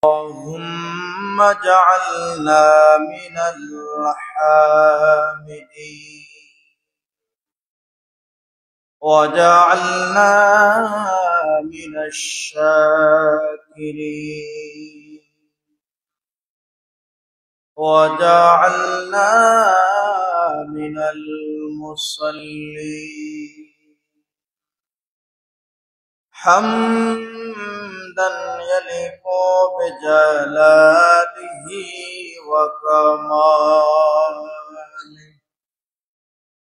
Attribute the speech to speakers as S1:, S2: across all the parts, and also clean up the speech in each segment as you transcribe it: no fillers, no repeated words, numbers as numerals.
S1: اللهم اجعلنا من الحامدين وجعلنا من الشاكرين وجعلنا من المصلين حمدا يليق بجلاله وكماله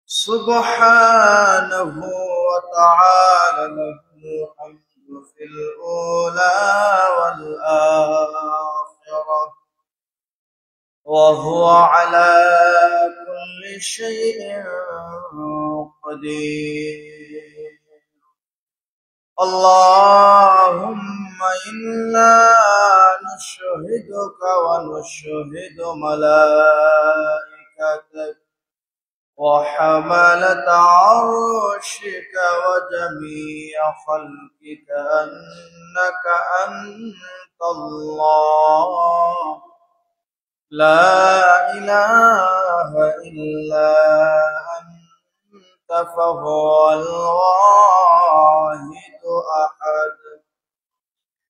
S1: سبحانه وتعالى له الحمد في الأولى والآخرة وهو على كل شيء قدير. اللهم إنا نشهدك ونشهد ملائكتك وحملة عرشك وجميع خلقك أنك أنت الله لا إله إلا أنت فهو الواحد أحد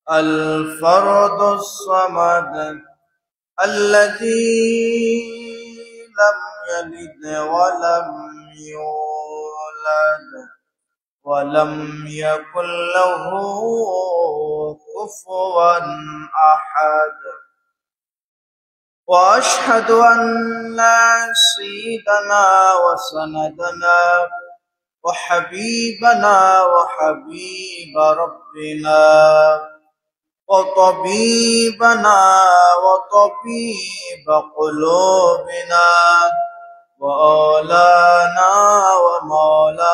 S1: الفرد الصمد الذي لم يلد ولم يولد ولم يكن له كفوا أحد وأشهد أن سيدنا وسندنا وحبيبنا وحبيب ربنا وطبيبنا وطبيب قلوبنا وأولانا ومولانا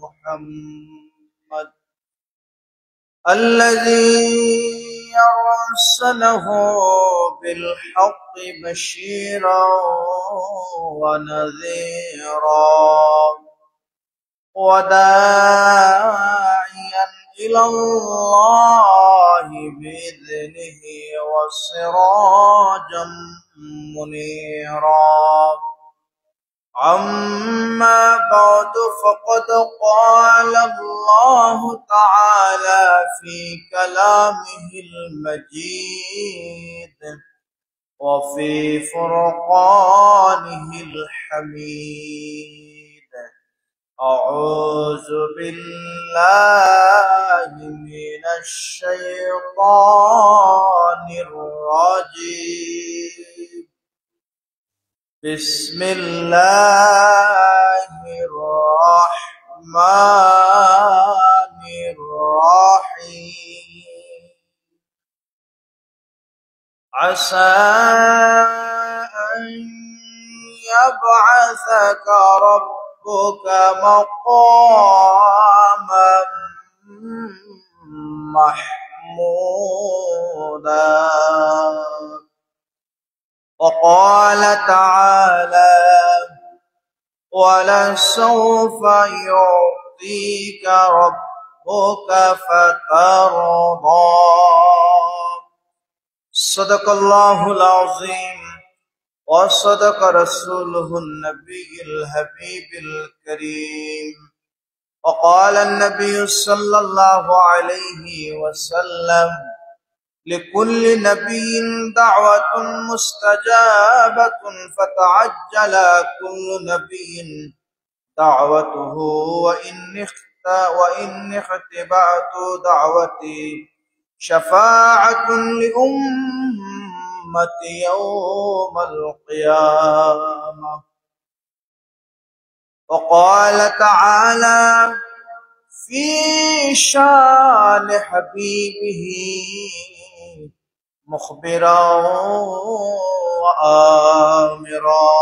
S1: محمد الذي أرسله بالحق بشيرا ونذيرا وداعيا إلى الله بإذنه وسراجا منيرا. أما بعد فقد قال الله تعالى في كلامه المجيد وفي فرقانه الحميد أعوذ بالله من الشيطان الرجيم بسم الله الرحمن الرحيم عسى أن يبعثك ربك مقاما محمودا. وقال تعالى ولسوف يعطيك ربك فترضى. صدق الله العظيم وصدق رسوله النبي الحبيب الكريم. وقال النبي صلى الله عليه وسلم لكل نبي دعوة مستجابة فتعجل كل نبي دعوته وإن اختبأت دعوتي شفاعة لأمتي يوم القيامة. وقال تعالى في شان حبيبه مخبرا وآمرا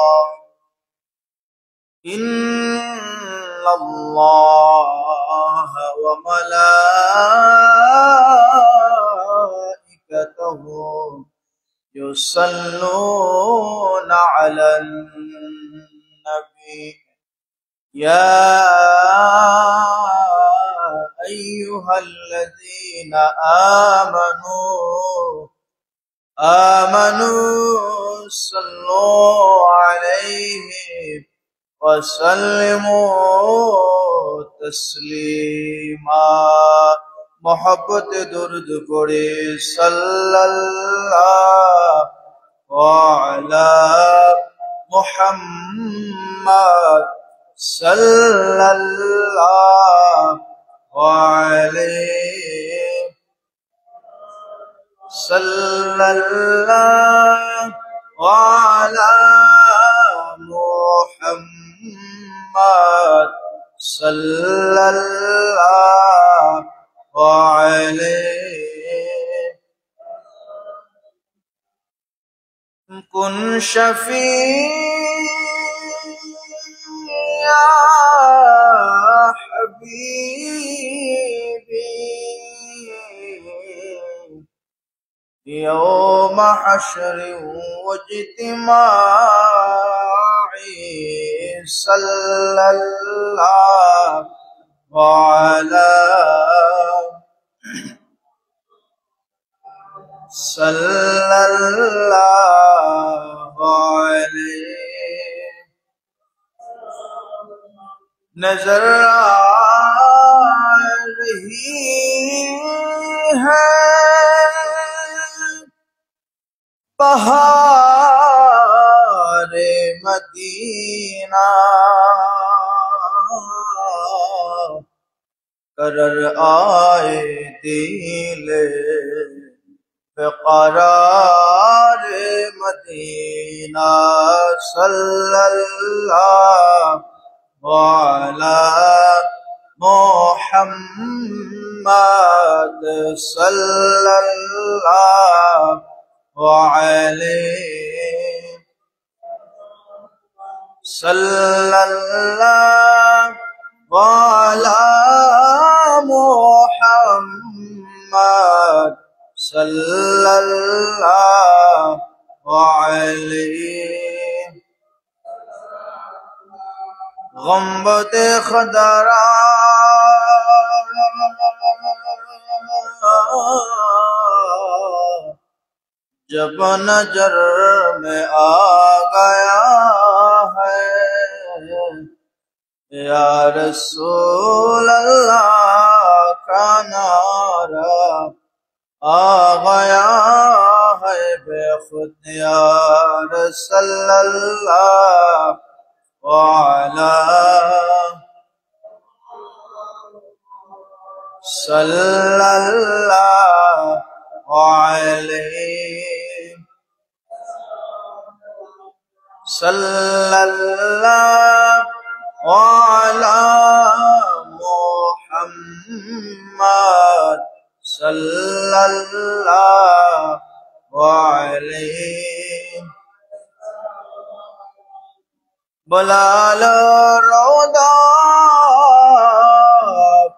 S1: إن الله وملائكته يصلون على النبي يا أيها الذين آمنوا آمنوا صلوا عليه وسلموا تسليما محبت درد پڑے صلی اللہ علی محمد صلی اللہ علیہ صلی اللہ علی محمد صلی اللہ علیہ کن شفیع حبیبی يوم حشر واجتماع صلى الله على صلى الله عليه نظر آ رہی ہے بہار مدینہ قرر آئے دل بقرار مدینہ صلی اللہ علی محمد صلی اللہ وعليه صلى الله على محمد صلى الله عليه غمبت خضرا جب نظر میں آ گیا ہے یا رسول اللہ کا نعرہ آ گیا ہے بے خود یا صلی اللہ علی صلی اللہ علیہ صلی اللہ علی محمد صلی اللہ علیہ بلال رودا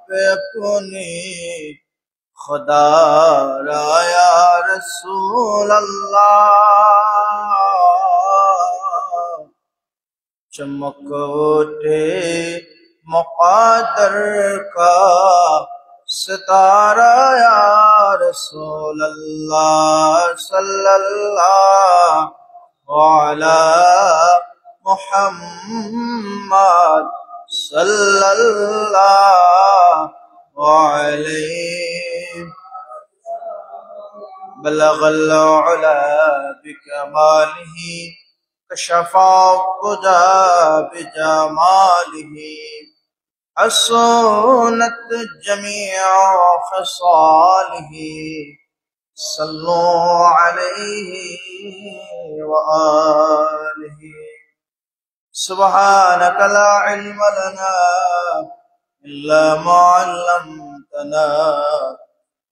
S1: پہ اپنی خدا را یا رسول اللہ چمک اٹھے مقدر کا ستارہ یا رسول اللہ صلی اللہ علی محمد صلی اللہ علیہ بلغ العلا بکمالہ کشف الدجى بجماله حسنت جميع خصاله صلوا عليه وآله سبحانك لا علم لنا إلا ما علمتنا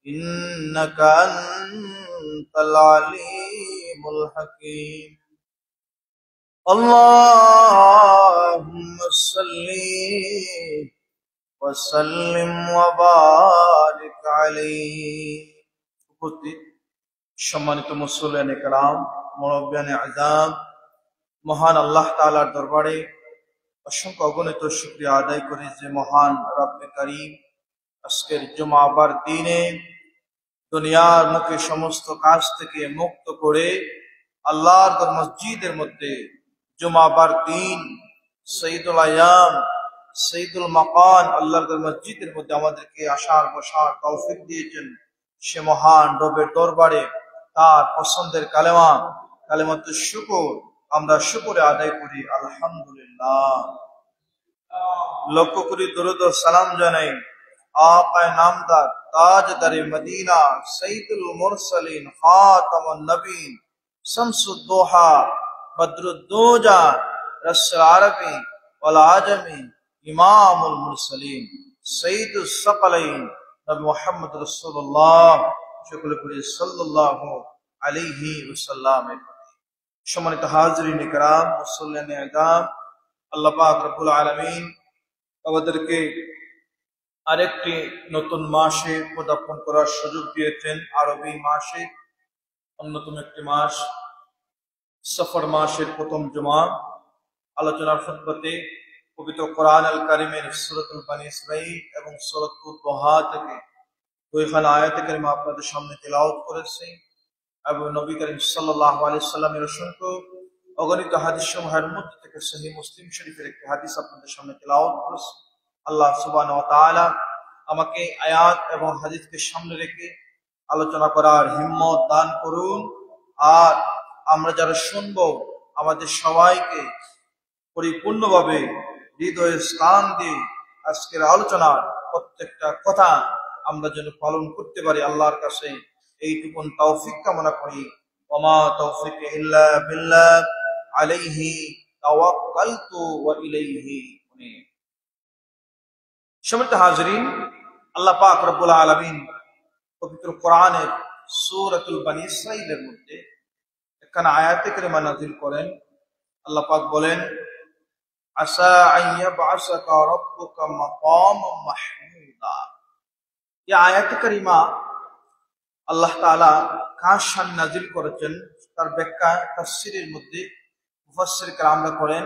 S1: إنك أنت العليم الحكيم اللهم صل وسلم وبارك عليه উপস্থিত সম্মানিত মুসল্লিয়ান کرام মুরব্বিয়ান আযম মহান আল্লাহ তাআলার দরবারে অসংখ্য অগণিত শুকরিয়া আদায় করি যে মহান রব্বে করিম আজকের জুমাবার দিনে দুনিয়ার মুখে সমস্ত কাজ থেকে মুক্ত করে আল্লাহর মসজিদের মধ্যে জুমাবার দিন সঈদুল আয়াম সঈদুল মাকান আল্লাহর মসজিদের মধ্যে আমাদেরকে আসার বসার তৌফিক দিয়েছেন। সে মহান রবের দরবারে তার পছন্দের কালেমাতুশ শুকর আমরা শুকরে আদায় করি আলহামদুলিল্লাহ। লক্ষ্য করি দরুদ ও সালাম জানাই আকায়ে নামদার তাজদারে মদিনা সঈদুল মুরসালিন খাতামুন নবীন শামসুদ দোহা বদরুদ্দোজা রসুল আরবি ওয়াল আজমি ইমামুল মুরসালিন সঈদুস সাকালাইন নবী মুহাম্মদ রাসূলুল্লাহ সাল্লাল্লাহু আলাইহি ওয়াসাল্লাম। সম্মানিত হাজিরিন কিরাম মুসল্লিয়ানে আযম, আল্লাহ পাক রব্বুল আলামিন আমাদেরকে আরেকটি নতুন মাসে পদার্পণ করার সুযোগ দিয়েছেন। আরবি মাসে অন্যতম একটি মাস সফর মাসের প্রথম জুমা। আলোচনার খুতবাতে পবিত্র কোরআন আল কারিমের সূরাতুল বনী ইসরাঈল এবং সূরাতুদ দোহা থেকে দুইখানা আয়াতে কারিমা আপনাদের সামনে তেলাওয়াত করেছি এবং নবী করিম সাল্লাল্লাহু আলাইহি সাল্লামের অসংখ্য অগণিত হাদিস সমূহের মধ্যে থেকে সহিহ মুসলিম শরীফের একটি হাদিস আপনাদের সামনে তেলাওয়াত করেছি। আল্লাহ সুবহানাহু ওয়া তাআলা আমাকে আয়াত এবং হাদিসকে সামনে রেখে আলোচনা করার হিম্মত দান করুন। আর আমরা যারা শুনবো আমাদের সবাইকে পরিপূর্ণভাবে হৃদয়ে স্থান দিয়ে আজকের আলোচনার প্রত্যেকটা কথা আমরা যেন পালন করতে পারি আল্লাহর কাছে এইটুকুন তৌফিক কামনা করি। ওমা তৌফিক ইল্লা বিল্লাহ আলাইহি তাওয়াক্কালতু ওয়া ইলাইহি উনীব। সম্মানিত হাজিরিন, আল্লাহ পাক রব্বুল আলামিন পবিত্র কোরআনের সূরাতুল বনী ইসরাঈলের মধ্যে একখানা আয়াতে কারিমা নাযিল করেন। আল্লাহ পাক বলেন, আসা আইয়াবআসাকা রাব্বুকা মাকামান মাহমুদা। এই আয়াতে কারিমা আল্লাহ তাআলা কার শান নাযিল করেছেন তার ব্যাখ্যা তাফসীরের মধ্যে মুফাসসির কেরামরা করেন,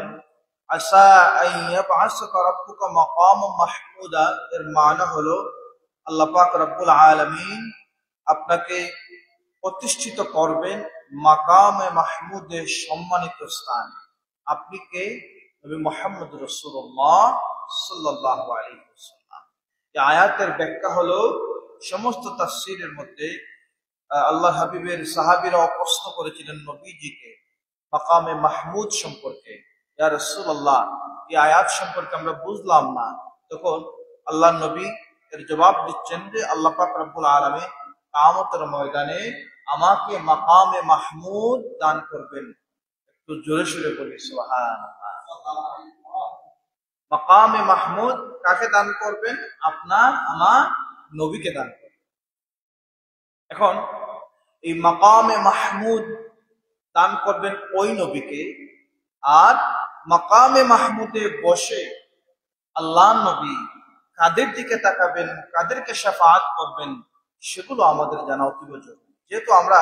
S1: আসা আইয়াবআসাকা রাব্বুকা মাকামান মাহমুদা এর মানে হলো আল্লাহ পাক রব্বুল আলামিন আপনাকে প্রতিষ্ঠিত করবেন মাকামে মাহমুদের সম্মানিত স্থানে। আপনি কে? নবী মুহাম্মদ রাসূলুল্লাহ সাল্লাল্লাহু আলাইহি ওয়াসাল্লাম। এই আয়াতের ব্যাখ্যা হলো সমস্ত তাফসীরের মধ্যে আল্লাহ হাবিবের সাহাবীরা প্রশ্ন করেছিলেন নবীজিকে মাকামে মাহমুদ সম্পর্কে, ইয়া রাসূলুল্লাহ এই আয়াত সম্পর্কে আমরা বুঝলাম না। তখন আল্লাহ নবী এর জবাব দিচ্ছেন যে আল্লাহ পাক রব্বুল আলামিন কিয়ামতের ময়দানে আমাকে মাকামে মাহমুদ দান করবেন। একটু জোরে সুরে বলি সুবহানাল্লাহ। মাকামে মাহমুদ কাকে দান করবেন? আপনার আমার নবীকে দান করবেন। এখন এই মাকামে মাহমুদ দান করবেন ওই নবীকে, আর মাকামে মাহমুদে বসে আল্লাহ নবী কাদের দিকে তাকাবেন, কাদেরকে শাফাআত করবেন, সেগুলো আমাদের জানা অতি জরুরি। যেহেতু আমরা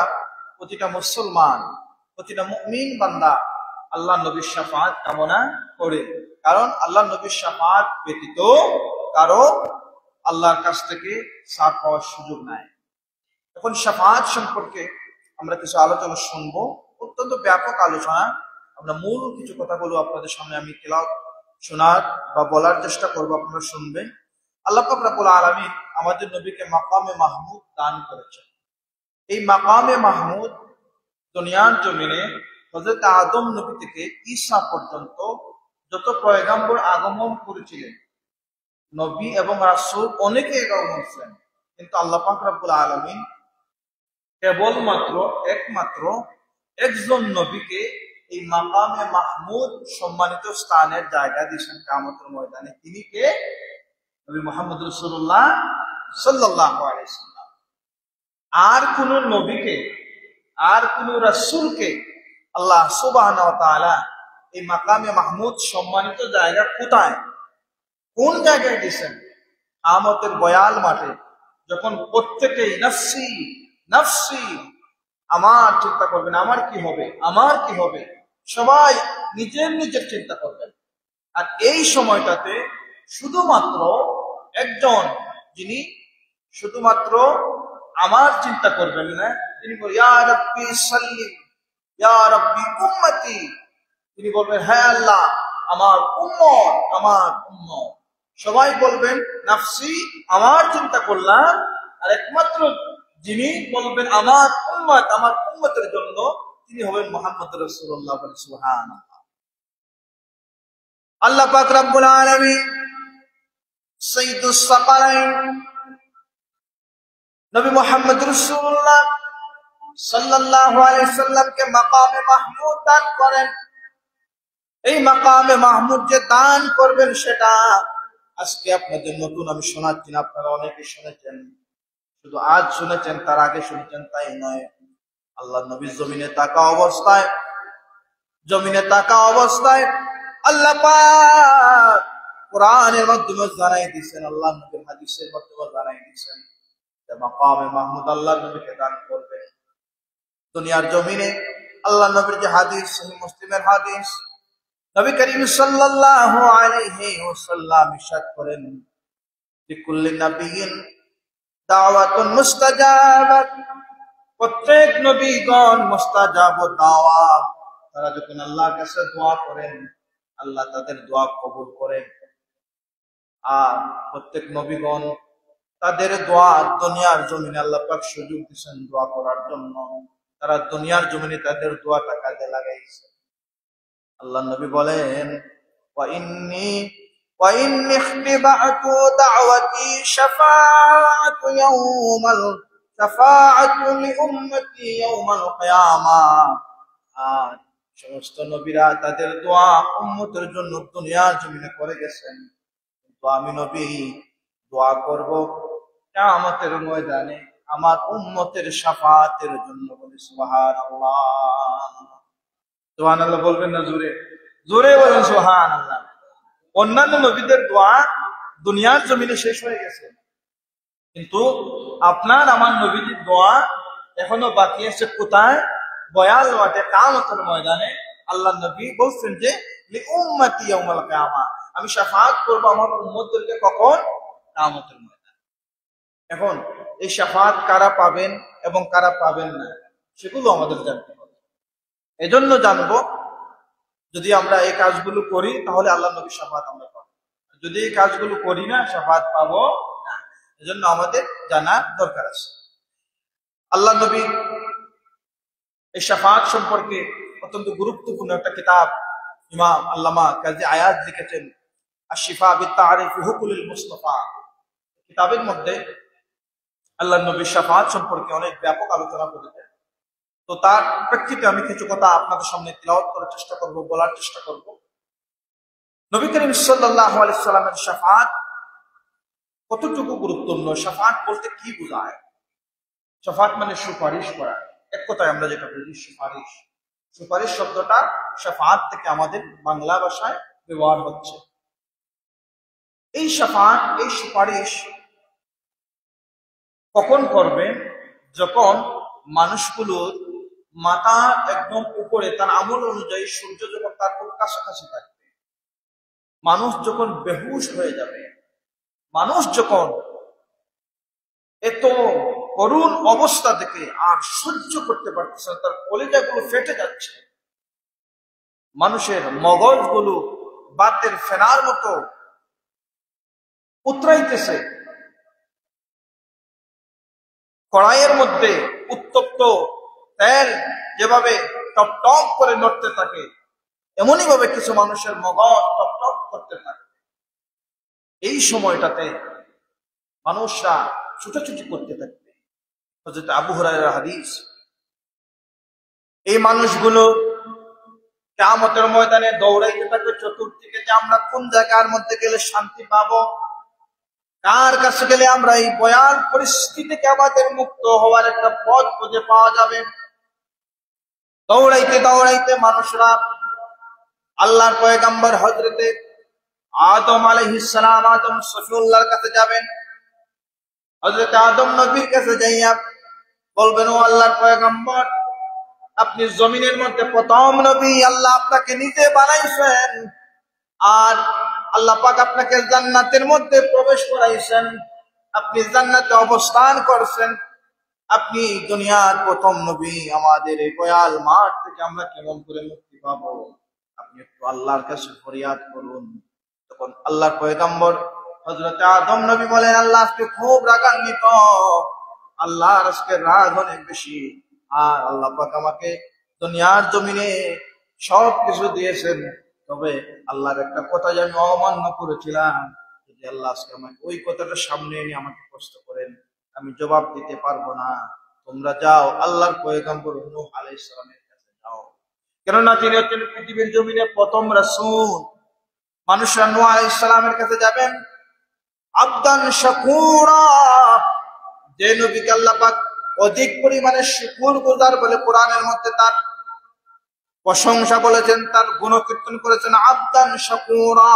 S1: প্রতিটা মুসলমান, প্রতিটা মুমিন বান্দা আল্লাহ নবীর শাফাআত কামনা করে, কারণ আল্লাহ নবীর শাফাআত ব্যতীত কারো আল্লাহর কাছ থেকে ছাড় পাওয়ার সুযোগ নাই। এখন শাফাআত সম্পর্কে আমরা কিছু আলোচনা শুনবো, অত্যন্ত ব্যাপক আলোচনা। আমরা মূল কিছু কথাগুলো আপনাদের সামনে আমি তেলাওয়াত শোনার বা বলার চেষ্টা করবো, আপনারা শুনবেন। আল্লাহ পাক রব্বুল আলামিন আমাদের নবীকে মাকামে মাহমুদ দান করেছেন। এই মাকামে মাহমুদ দুনিয়ার জমিনে হযরত আদম নবী থেকে ঈসা পর্যন্ত যত পয়গম্বর আগমন করেছিলেন, নবী এবং রাসূল অনেকে আগমন করেছেন, কিন্তু আল্লাহ পাক রব্বুল আলামিন কেবলমাত্র একমাত্র একজন নবীকে এই মাকামে মাহমুদ সম্মানিত স্থানের জায়গা দিয়েছেন কিয়ামতের ময়দানে। তিনি কে? নবী মুহাম্মদ রাসূলুল্লাহ সাল্লাল্লাহু আলাইহি সাল্লাম। আর কোন নবীকে, আর কোন রাসূলকে আল্লাহ সুবহানাহু ওয়া তাআলা এই মাকামে মাহমুদ সম্মানিত জায়গা কোথায়, কোন জায়গায় দিয়েছেন? কিয়ামতের বয়াল মাঠে, যখন প্রত্যেকেই নফসি নফসি আমার চিন্তা করবেন, আমার কি হবে, আমার কি হবে, সবাই নিজের নিজের চিন্তা করবেন। আর এই সময়টাতে শুধুমাত্র একজন, যিনি শুধুমাত্র আমার চিন্তা করবেন না, তিনি বলেন ইয়া রাব্বি সাল্লি ইয়া রাব্বি উম্মতি, তিনি বলবেন হ্যাঁ আল্লাহ আমার উম্মত, আমার উম্মত। সবাই বলবেন নাফসি, আমার চিন্তা করলাম, আর একমাত্র যিনি বলবেন আমার উম্মত, আমার উম্মতের জন্য, তিনি হবেন মুহাম্মদ রাসূলুল্লাহ। সুবহানাল্লাহ। আল্লাহ পাক রব্বুল আলামিন সাইয়্যিদুস সাকালাইন নবী মুহাম্মদ রাসূলুল্লাহ সাল্লাল্লাহু আলাইহি সাল্লামকে মাকামে মাহমুদ দান করেন। এই মাকামে মাহমুদ যে দান করবেন সেটা আজকে আপনাদের নতুন আমি শোনাচ্ছি না, আপনারা অনেকে শুনেছেন, শুধু আজ শুনেছেন, তার আগে শুনেছেন তাই নয়। আল্লাহ নবী জমিনে থাকা অবস্থায় আল্লাহ পাক কোরআনের মাধ্যমে জানাই দিয়েছেন, আল্লাহ নবীর হাদিসের মাধ্যমে জানাই দিয়েছেন যে মাকামে মাহমুদ আল্লাহ নবীকে দান করবেন। দুনিয়ার জমিনে আল্লাহ নবীর যে হাদিস, সহিহ মুসলিমের হাদিস, নবী করিম সাল্লাল্লাহু আলাইহি ওয়াসাল্লাম ইরশাদ করেন লিকুল্লি নাবিয়িন দাওয়াতুন মুস্তাজাবাত, প্রত্যেক নবীগণ মুস্তাজাব দাওয়াত, তারা যখন আল্লাহর কাছে দোয়া করেন আল্লাহ তাদের দোয়া কবুল করেন। আর প্রত্যেক নবীগণ তাদের দোয়া দুনিয়ার জমিনে আল্লাহ পাক সুযোগ দিয়েছেন দোয়া করার জন্য, তারা দুনিয়ার জমিনে তাদের দোয়াটা কাজে লাগাইছে। আল্লাহ নবী বলেন ওয়া ইন্নী ইখতিবাতু দাওয়াতি শাফাআতু লি উম্মতি ইয়াউমাল কিয়ামাহ। আর সমস্ত নবীরা তাদের দোয়া উম্মতের জন্য দুনিয়ার জমিনে করে গেছেন, কিন্তু আমি নবী দোয়া করব কিয়ামতের ময়দানে আমার উম্মতের শাফাআতের জন্য। বলি সুবহানাল্লাহ। সুবহানাল্লাহ বলবেন না? জোরে জোরে বলেন সুবহানাল্লাহ। অন্যান্য নবীদের দোয়া দুনিয়ার জমিনে শেষ হয়ে গেছে, কিন্তু আপনার আমার নবীদের দোয়া এখনো বাকি আছে কোথায়? বয়াল মাঠে, কিয়ামতের ময়দানে। আল্লাহ নবী বলছেন যে লি উম্মতি ইয়াউমাল কিয়ামা, আমি শাফাআত করব আমার উম্মতদেরকে। কখন? কিয়ামতের ময়দানে। এখন এই শাফাআত কারা পাবেন এবং কারা পাবেন না সেগুলো আমাদের জানতে হবে। এজন্য জানবো, যদি আমরা এই কাজগুলো করি তাহলে আল্লাহ নবীর শাফাআত আমরা পাবো, যদি এই কাজগুলো করি না শাফাআত পাবো না। এজন্য আমাদের জানা দরকার আছে। আল্লাহ নবী এই শাফাআত সম্পর্কে অত্যন্ত গুরুত্বপূর্ণ একটা কিতাব ইমাম আল্লামা কাজী আয়াজ লিখেছেন, আশ-শিফা বিত-তা'রিফ হুকুকুল মুস্তাফা। কিতাবের মধ্যে আল্লাহ নবীর শাফাআত সম্পর্কে অনেক ব্যাপক আলোচনা করেছেন। তো তার প্রেক্ষিতে আমি কিছু কথা আপনাদের সামনে তিলাওয়াত করার চেষ্টা করব, বলার চেষ্টা করব। নবী করিম সাল্লাল্লাহু আলাইহি সাল্লামের শাফাআত কতটুকু গুরুত্বপূর্ণ, শাফাআত বলতে কি বোঝায়? শাফাআত মানে সুপারিশ করা। এক কথায় আমরা যেটা বুঝি সুপারিশ। সুপারিশ শব্দটা শাফাআত থেকে আমাদের বাংলা ভাষায় ব্যবহার হচ্ছে। এই শাফাআত, এই সুপারিশ কখন করবেন? যখন মানুষগুলোর মাথা একদম উপরে, তার আমল অনুযায়ী সূর্য যখন তার খুব কাছাকাছি থাকবে, মানুষ যখন বেহুশ হয়ে যাবে, মানুষ যখন এত করুণ অবস্থা থেকে আর সহ্য করতে পারতেছে না, তার কলিজাগুলো ফেটে যাচ্ছে, মানুষের মগজগুলো বাতের ফেনার মতো উতরাইতেছে, কড়াইয়ের মধ্যে উত্তপ্ত তেল যেভাবে টপ টপ করে নড়তে থাকে, এমনই ভাবে কিছু মানুষের মগজ টপ টপ করতে থাকে। এই সময়টাতে মানুষরা ছুটাছুটি করতে থাকবে। হযরত আবু হুরায়রার হাদিস, এই মানুষগুলো কিয়ামতের ময়দানে দৌড়াইতে থাকবে চতুর্দিকে, যে আমরা কোন জায়গার মধ্যে গেলে শান্তি পাবো, কার কাছে গেলে আমরা এই ভয়াল পরিস্থিতি থেকে আমাদের মুক্ত হওয়ার একটা পথ খুঁজে পাওয়া যাবে। দৌড়াইতে দৌড়াইতে মানুষরা আল্লাহর পয়গম্বর হযরতে আদম আলাইহিস সালাম, আদম সফিউল্লাহর কাছে যাবেন। হযরত আদম নবীর কাছে যাইয়া বলবেন, ও আল্লাহর পয়গম্বর, আপনি জমিনের মধ্যে প্রথম নবী, আল্লাহ আপনাকে নিজে বানাইছেন, আর আল্লাহ পাক আপনাকে জান্নাতের মধ্যে প্রবেশ করাইছেন, আপনি জান্নাতে অবস্থান করছেন। আপনি দুনিয়ার প্রথম নবী, আমাদের এই কয়াল মাঠ থেকে আমরা কেমন করে মুক্তি পাবো? আপনি একটু আল্লাহর কাছে ফরিয়াদ করুন। তখন আল্লাহর পয়গম্বর হযরত আদম নবী বলেন, আল্লাহ আজকে খুব রাগান্বিত, আল্লাহর আজকে রাগ অনেক বেশি। আর আল্লাহ পাক আমাকে দুনিয়ার জমিনে সব কিছু দিয়েছেন, তবে আল্লাহর একটা কথা যে আমি অমান্য করেছিলাম, যদি আল্লাহ আজকে আমাকে ওই কথাটা সামনে এনে আমাকে প্রশ্ন করেন, আমি জবাব দিতে পারবো না। তোমরা যাও আল্লাহর পয়গম্বর নূহ আলাইহিস সালামের কাছে যাও, কেননা তিনি হচ্ছেন পৃথিবীর জমিনে প্রথম রাসূল। মানুষরা নূহ আলাইহিস সালামের কাছে যাবেন আবদান শাকুরা, যে নবীকে আল্লাহ পাক অধিক পরিমাণে শুকরগুজার বলে কোরআনের মধ্যে তার প্রশংসা বলেছেন, তার গুণকীর্তন করেছেন, আবদান শাকুরা।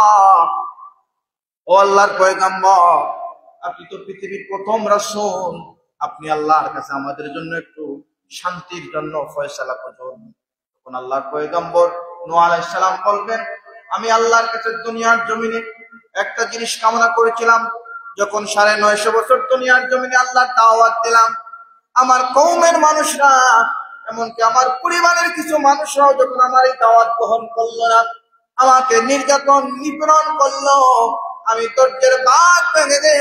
S1: ও আল্লাহর পয়গম্বর, আপনি তো পৃথিবীর প্রথম রাসূল, আপনি আল্লাহর কাছে আমাদের জন্য একটু শান্তির জন্য ফয়সালা করুন। তখন আল্লাহর পয়গম্বর নূহ আলাইহিস সালাম বলবেন, আমি আল্লাহর কাছে দুনিয়ার জমিনে একটা জিনিস কামনা করেছিলাম, যখন ৯৫০ বছর দুনিয়ার জমিনে আল্লাহর দাওয়াত দিলাম, আমার কওমের মানুষরা, এমনকি আমার পরিবারের কিছু মানুষরাও যখন আমার এই দাওয়াত গ্রহণ করলো না, আমাকে নির্যাতন নিপীড়ন করলো, আমি ধৈর্যের বাঁধ ভেঙে দে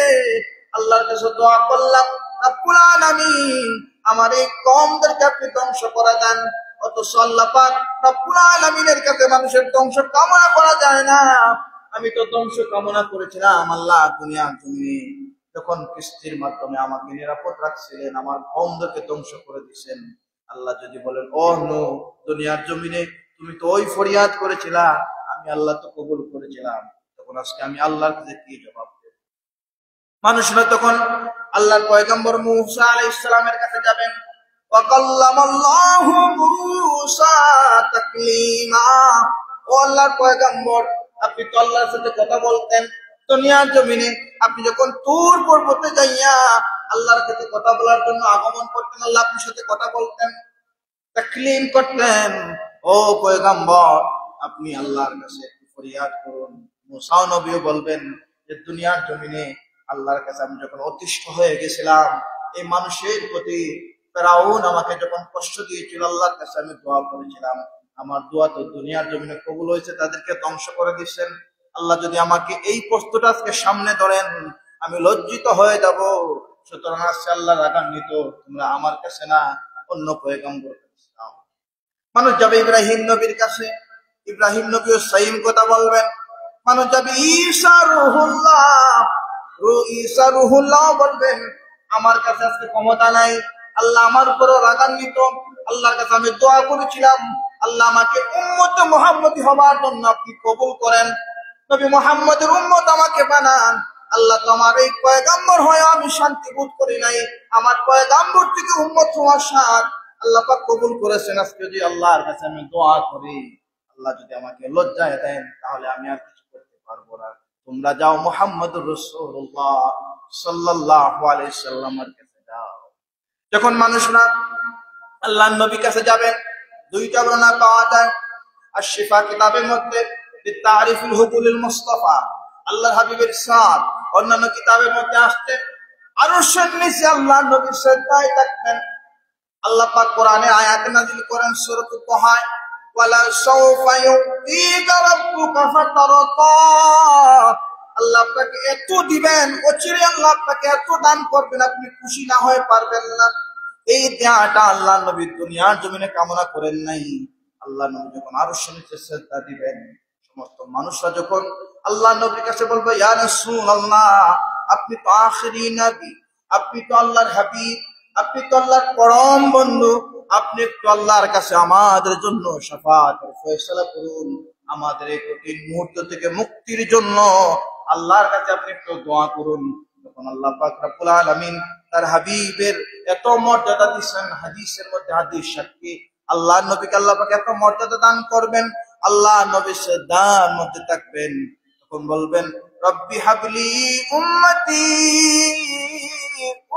S1: আল্লাহর কাছে দোয়া করলাম, রব্বুল আলামিন আমার এই কওমদেরকে আপনি ধ্বংস করে দেন। অথচ আল্লাহ পাক রব্বুল আলামিনের কাছে মানুষের ধ্বংস কামনা করা যায় না। আমি তো ধ্বংস কামনা করেছিলাম আল্লাহ দুনিয়ার জমিনে, যখন কিস্তির মাধ্যমে আমাকে নিরাপদ রাখছিলেন, আমার কওমদেরকে ধ্বংস করে দিয়েছেন। আল্লাহ যদি বলেন, ও নূহ, দুনিয়ার জমিনে তুমি তো ওই ফরিয়াদ করেছিলা, আমি আল্লাহ তো কবুল করেছিলাম, তখন আজকে আমি আল্লাহর কাছে কি জবাব দেব? মানুষরা তখন আল্লাহর পয়গম্বর মূসা আলাইহিস সালামের কাছে যাবেন। ওয়াকাল্লামাল্লাহু মূসা তাকলিমা, ও আল্লাহর পয়গম্বর, আপনি তো আল্লাহর সাথে কথা বলতেন দুনিয়ার জমিনে। আপনি যখন তুর পর্বতে যাইয়া আল্লাহর সাথে কথা বলার জন্য আগমন করতেন, আল্লাহ আপনার সাথে কথা বলতেন, তাকলিম করতেন। ও পয়গম্বর, আপনি আল্লাহর কাছে ফরিয়াদ করুন। মূসা নবীও বলবেন যে দুনিয়ার জমিনে আল্লাহর কাছে আমি যখন অতিষ্ঠ হয়ে গেছিলাম, এই মানুষের প্রতি ফেরাউন আমাকে যখন কষ্ট দিয়েছিল, আল্লাহর কাছে আমি দোয়া করেছিলাম, আমার দোয়া তো দুনিয়ার জমিনে কবুল হয়েছে, তাদেরকে ধ্বংস করে দিচ্ছেন। আল্লাহ যদি আমাকে এই প্রশ্নটা আজকে সামনে ধরেন, আমি লজ্জিত হয়ে যাব। সুতরাং আজকে আল্লাহ রাগান্বিত, তোমরা আমার কাছে না অন্য পয়গম্বর কাছে যাও। মানুষ যাবে ইব্রাহিম নবীর কাছে, ইব্রাহিম নবীও সেম কথা বলবেন। মানুষ যাবে ঈসা রুহুল্লাহ বলবেন, আমার কাছে আজকে ক্ষমতা নাই, আল্লাহ আমার উপরও রাগান্বিত, আল্লাহর কাছে আমি দোয়া করেছিলাম, আল্লাহ আমাকে উম্মত মুহাম্মদী হবার জন্য আপনি কবুল করেন, নবী মুহাম্মদের উম্মত আমাকে বানান। আল্লাহ তো আমার এই পয়গম্বর হয়ে আমি শান্তি বোধ করি নাই, আমার পয়গম্বর থেকে উম্মত হওয়ার সাথ আল্লাহ পাক কবুল করেছেন। আজকে যদি আল্লাহর কাছে আমি দোয়া করি, আল্লাহ যদি আমাকে লজ্জায় দেন, তাহলে আমি আর কিছু করতে পারবো না। তোমরা যাও মুহাম্মদুর রাসূলুল্লাহ সাল্লাল্লাহু আলাইহি সাল্লামের কাছে যাও। যখন মানুষরা আল্লাহর নবীর কাছে যাবেন, দুইটা বর্ণনা পাওয়া যায়। আর শিফা কিতাবের মধ্যে তারিফুল হুকুলিল মুস্তাফা, আল্লাহর হাবিবের সাথ, অন্যান্য কিতাবের মধ্যে আসছে আরশের নিচে আল্লাহর নবীর সিজদায় থাকতেন। আল্লাহ পাক কোরআনে আয়াত নাযিল করেন সূরাতুত তাহা, ওয়ালা সাওফা ইউতিকা রাব্বুকা ফাতারতা, আল্লাহ আপনাকে এত দিবেন, অচিরে আল্লাহ আপনাকে এত দান করবেন, আপনি খুশি না হয়ে পারবেন না। এই দেয়াটা আল্লাহ নবী দুনিয়ার জমিনে কামনা করেন নাই। আল্লাহ নবী যখন আরশের নিচে সিজদা দিবেন, সমস্ত মানুষরা যখন আল্লাহ নবীর কাছে বলবে, ইয়া রাসূলুল্লাহ, আপনি তো আখিরি নবী, আপনি তো আল্লাহর হাবিব, আপনি তো আল্লাহর পরম বন্ধু, আপনি একটু আল্লাহর কাছে আমাদের জন্য শাফাআতের ফয়সালা করুন, আমাদের এই কঠিন মুহূর্ত থেকে মুক্তির জন্য আল্লাহর কাছে আপনি একটু দোয়া করুন। তখন আল্লাহ পাক রব্বুল আলামিন তার হাবিবের এত মর্যাদা দিচ্ছেন, হাদিসের মধ্যে হাদিস সাক্ষী, আল্লাহ নবীকে আল্লাহ পাক এত মর্যাদা দান করবেন, আল্লাহ নবী সিজদার মধ্যে থাকবেন, তখন বলবেন, রব্বি হাবলি উম্মতি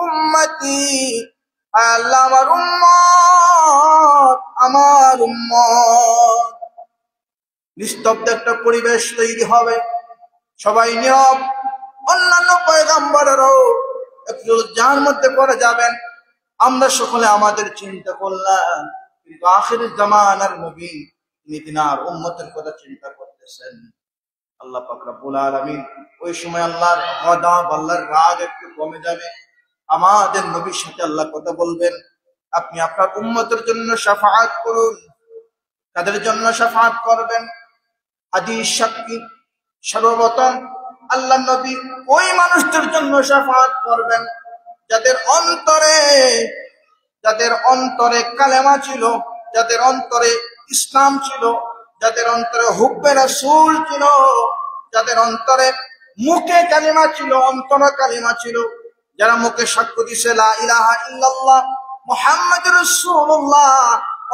S1: উম্মতি, আল্লাহ আমার উম্মত আমার উম্মত। নিস্তব্ধ একটা পরিবেশ তৈরি হবে, সবাই নীরব। অন্যান্য পয়গম্বরেরও একটু লজ্জার মধ্যে পড়ে যাবেন, আমরা সকলে আমাদের চিন্তা করলাম, কিন্তু আখিরের জামানার নবী তিনি তিনার উম্মতের কথা চিন্তা করতেছেন। আল্লাহ পাক রব্বুল আলামিন ওই সময় আল্লাহর গজব, আল্লাহর রাগ একটু কমে যাবে। আমাদের নবীর সাথে আল্লাহ কথা বলবেন, আপনি আপনার উম্মতের জন্য শাফাআত করুন। তাদের জন্য শাফাআত করবেন। হাদিস সাক্ষী, সর্বপ্রথম আল্লাহ নবী ওই মানুষদের জন্য শাফাআত করবেন যাদের অন্তরে কালেমা ছিল, যাদের অন্তরে ইসলাম ছিল, যাদের অন্তরে হুব্বে রাসূল ছিল, যাদের অন্তরে মুখে কালিমা ছিল, অন্তরে কালিমা ছিল, যারা মুখে সাক্ষ্য দিছে লা ইলাহা ইল্লাল্লাহ মুহাম্মাদুর রাসূলুল্লাহ,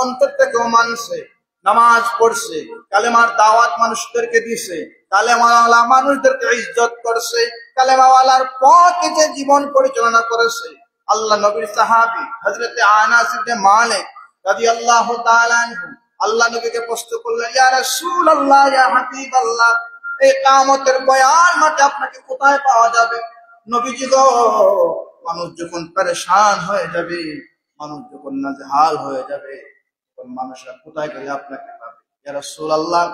S1: অন্তর থেকেও মানছে, নামাজ পড়ছে, কালেমার দাওয়াত মানুষদেরকে দিছে, কালেমাওয়ালা মানুষদেরকে ইজ্জত করছে, কালেমাওয়ালার পথে যে জীবন পরিচালনা করেছে। আল্লাহ নবীর সাহাবী হযরত আনাস ইবনে মালিক রাদিয়াল্লাহু তাআলা আনহু আল্লাহ নবীকে প্রশ্ন করলেন, ইয়া রাসূলুল্লাহ, ইয়া হাবিবাল্লাহ, এই কিয়ামতের বয়ান মাঠে আপনাকে কোথায় পাওয়া যাবে? নবীজি গো, মানুষ যখন পেরেশান হয়ে যাবে, মানুষ যখন নাজেহাল হয়ে যাবে, তখন মানুষরা কোথায় গেলে আপনাকে পাবে? ইয়া রাসূলুল্লাহ,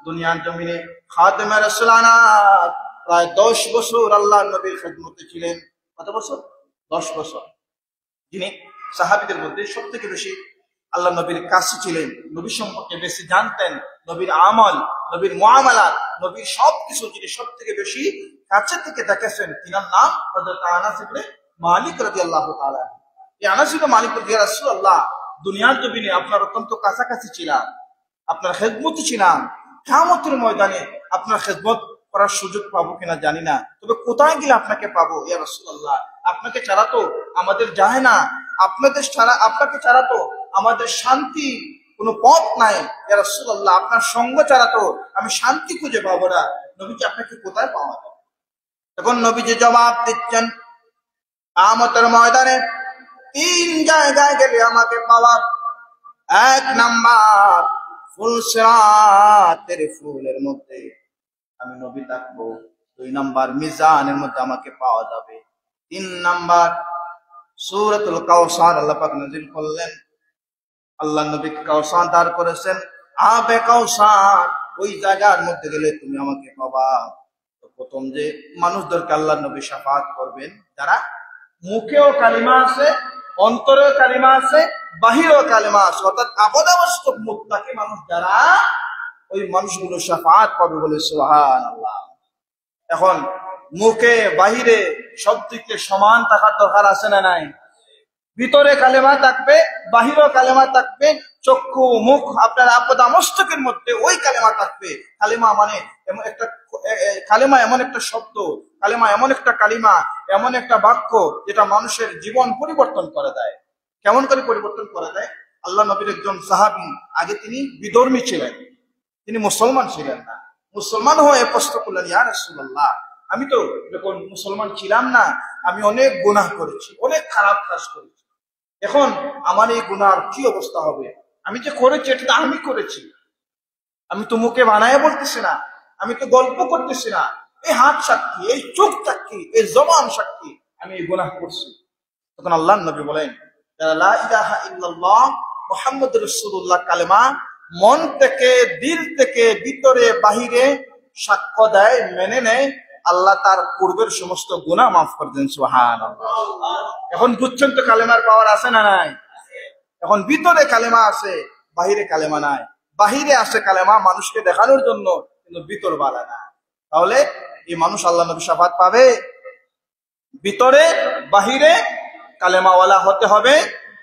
S1: দুনিয়ার জমিনে খাদেমে রাসূলানাত প্রায় 10 বছর আল্লাহর নবীর খিদমতে ছিলেন। কত বছর? 10 বছর। যিনি সাহাবীদের মধ্যে সবথেকে বেশি আল্লাহ নবীর কাছে ছিলেন, নবী সম্পর্কে বেশি জানতেন, নবীর আমল, নবীর মুআমালাত, নবীর সবকিছু যিনি সবথেকে বেশি কাছে থেকে দেখেছেন, তিনার নাম হযরত আনাস ইবনে মালিক রাদিয়াল্লাহু তাআলা। এই আনাস ইবনে মালিক বললেন, ইয়া রাসূলুল্লাহ, দুনিয়ার জমিনে আপনার অত্যন্ত কাছাকাছি ছিলাম, আপনার খেদমতে ছিলাম, কিয়ামতের ময়দানে আপনার খেদমত করার সুযোগ পাবো কিনা জানি না, তবে কোথায় গেলে আপনাকে পাবো? ইয়া রাসূলুল্লাহ, আপনাকে ছাড়া তো আমাদের যায় না, আপনাকে ছাড়া তো আমাদের শান্তি কোনো পথ নাই। ইয়া রাসূলুল্লাহ, আপনার সঙ্গ ছাড়া তো আমি শান্তি খুঁজে পাবো না। নবীজি, আপনাকে কোথায় পাওয়া যাবে? তখন নবীজি জবাব দিচ্ছেন, কিয়ামতের ময়দানে 3 জায়গায় গেলে আমাকে পাওয়া। 1 নাম্বার, ফুলসিরাতের ফুলের মধ্যে আমি নবী থাকবো। 2 নাম্বার, মিজানের মধ্যে আমাকে পাওয়া যাবে। 3 নাম্বার, সূরাতুল কাউসার আল্লাহ পাক নাযিল করলেন, আল্লাহ নবী কাউসার দাঁড় করেছেন, আবে কাউসার, ওই জায়গার মধ্যে গেলে তুমি আমাকে পাবা। তো প্রথম যে মানুষদেরকে আল্লাহ নবী শাফাআত করবেন, যারা মুখেও কালিমা আছে, অন্তরেও কালিমা আছে, বাহিরেও কালিমা আছে, অর্থাৎ আপাদবাস্তব মুত্তাকি মানুষ যারা, ওই মানুষগুলো শাফাআত পাবে বলে সুবহানাল্লাহ। এখন মুখে বাহিরে সব দিকে সমান থাকার দরকার আছে না নাই? ভিতরে কালেমা থাকবে, বাহিরেও কালেমা থাকবে, চক্ষু মুখ আপনার আপদা মস্তকের মধ্যে ওই কালেমা থাকবে। কালেমা মানে এমন একটা, কালেমা এমন একটা শব্দ, কালেমা এমন একটা কালিমা, এমন একটা বাক্য যেটা মানুষের জীবন পরিবর্তন করে দেয়। কেমন করে পরিবর্তন করে দেয়? আল্লাহ নবীর একজন সাহাবী, আগে তিনি বিধর্মী ছিলেন, তিনি মুসলমান ছিলেন না। মুসলমান হয়ে প্রশ্ন করলেন, ইয়া রাসূলুল্লাহ, আমি তো যখন মুসলমান ছিলাম না, আমি অনেক গুনাহ করেছি, অনেক খারাপ কাজ করেছি, এখন আমার এই গুনার কি অবস্থা হবে? আমি যে করেছি এটা তো আমি করেছি, আমি তো মুখে বানায় বলতেছি না, আমি তো গল্প করতেছি না, এই হাত সাক্ষী, এই চোখ সাক্ষী, এই জবান সাক্ষী আমি এই গুনাহ করছি। তখন আল্লাহ নবী বলেন, লা ইলাহা ইল্লাল্লাহ মুহাম্মাদুর রাসূলুল্লাহ কালেমা মন থেকে, দিল থেকে, ভিতরে বাহিরে সাক্ষ্য দেয়, মেনে নেয়, আল্লাহ তার পূর্বের সমস্ত গুনাহ মাফ করে দেন। সুবহানাল্লাহ। এখন বুঝছেন তো কালেমার পাওয়ার আছে না নাই? এখন ভিতরে কালেমা আছে, বাহিরে কালেমা নাই। বাহিরে আসে কালেমা মানুষকে দেখানোর জন্য, কিন্তু ভিতর বালা না। তাহলে এই মানুষ আল্লাহ নবী শাফাত পাবে? ভিতরে বাহিরে কালেমাওয়ালা হতে হবে,